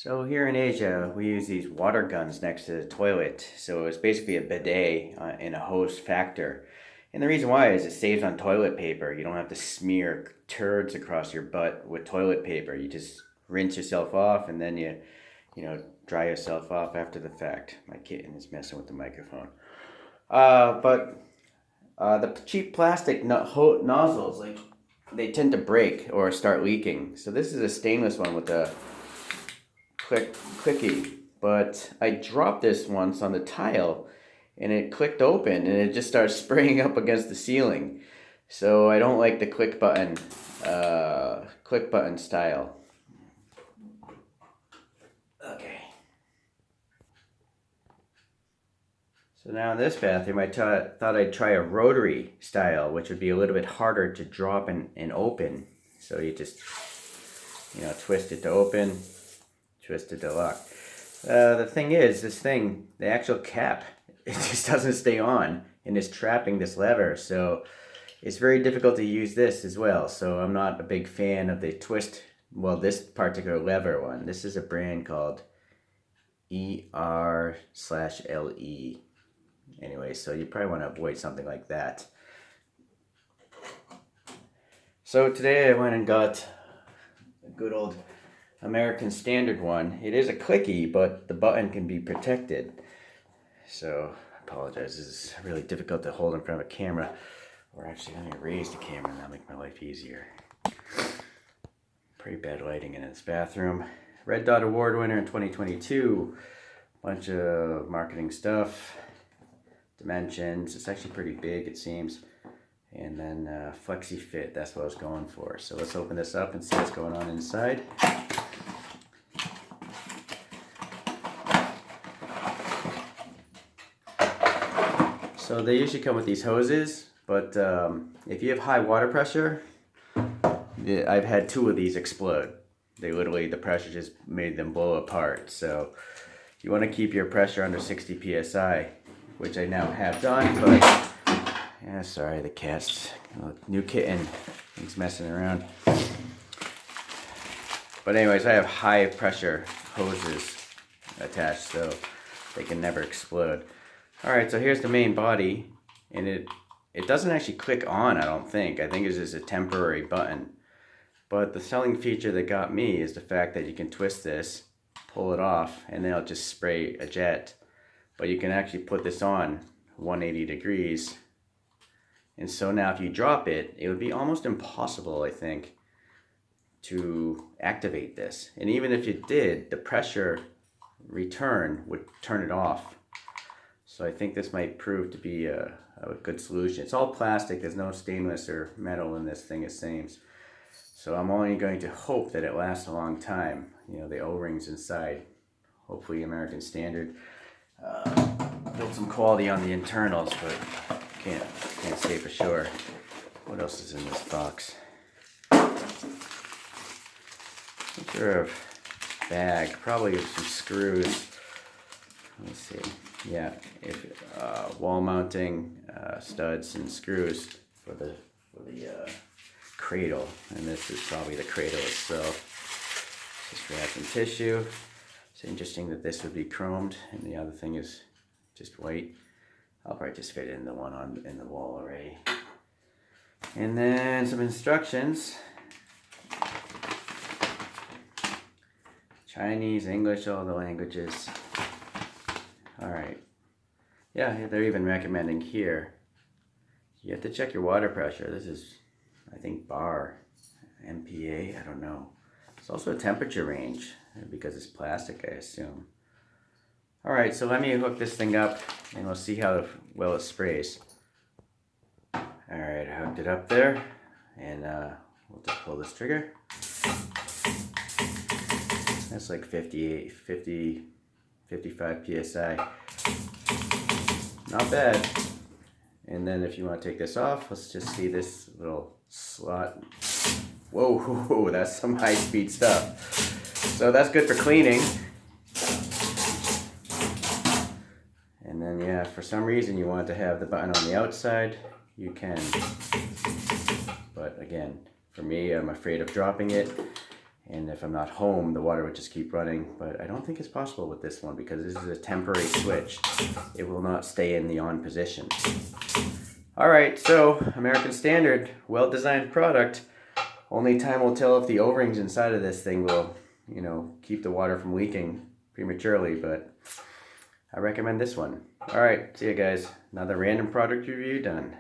So here in Asia, we use these water guns next to the toilet. So it's basically a bidet in a hose factor. And the reason why is it saves on toilet paper. You don't have to smear turds across your butt with toilet paper. You just rinse yourself off and then dry yourself off after the fact. My kitten is messing with the microphone. But the cheap plastic nozzles, like they tend to break or start leaking. So this is a stainless one with a clicky, but I dropped this once on the tile and it clicked open and it just started spraying up against the ceiling. So I don't like the click button style. Okay. So now in this bathroom, I thought I'd try a rotary style, which would be a little bit harder to drop and open. So you just, twist it to open, twist it to lock. The thing is, the actual cap, it just doesn't stay on and it's trapping this lever. So it's very difficult to use this as well. So I'm not a big fan of the twist, this particular lever one. This is a brand called ER/LE. Anyway, so you probably want to avoid something like that. So today I went and got a good old American Standard one. It is a clicky, but the button can be protected. So I apologize. This is really difficult to hold in front of a camera. Or actually, let me raise the camera and that'll make my life easier. Pretty bad lighting in this bathroom. Red Dot Award winner in 2022. Bunch of marketing stuff. Dimensions. It's actually pretty big, it seems. And then Flexi Fit. That's what I was going for. So let's open this up and see what's going on inside. So they usually come with these hoses, but if you have high water pressure, I've had 2 of these explode. The pressure just made them blow apart. So you want to keep your pressure under 60 psi, which I now have done, but yeah, sorry, the cat's new kitten, he's messing around. But anyways, I have high pressure hoses attached so they can never explode. Alright, so here's the main body, and it doesn't actually click on, I don't think. I think it's just a temporary button. But the selling feature that got me is the fact that you can twist this, pull it off, and then it'll just spray a jet. But you can actually put this on 180 degrees. And so now if you drop it, it would be almost impossible, I think, to activate this. And even if you did, the pressure return would turn it off. So I think this might prove to be a good solution. It's all plastic. There's no stainless or metal in this thing, it seems. So I'm only going to hope that it lasts a long time. The O-rings inside. Hopefully American Standard built some quality on the internals, but can't say for sure. What else is in this box? Some sort of bag, probably with some screws. Let me see. Yeah, wall mounting studs and screws for the cradle, and this is probably the cradle itself. Just wrapped in tissue. It's interesting that this would be chromed, and the other thing is just white. I'll probably just fit it in the one in the wall already. And then some instructions. Chinese, English, all the languages. Alright. Yeah, they're even recommending here. You have to check your water pressure. This is, I think, bar. MPa, I don't know. It's also a temperature range, because it's plastic, I assume. Alright, so let me hook this thing up, and we'll see how well it sprays. Alright, I hooked it up there, and we'll just pull this trigger. That's like 55 psi. Not bad. And then if you want to take this off, let's just see this little slot. Whoa, that's some high-speed stuff. So that's good for cleaning. And then yeah, for some reason you want to have the button on the outside, you can. But again, for me, I'm afraid of dropping it. And if I'm not home, the water would just keep running. But I don't think it's possible with this one because this is a temporary switch. It will not stay in the on position. All right, so American Standard, well-designed product. Only time will tell if the O-rings inside of this thing will, you know, keep the water from leaking prematurely, but I recommend this one. All right, see you guys. Another random product review done.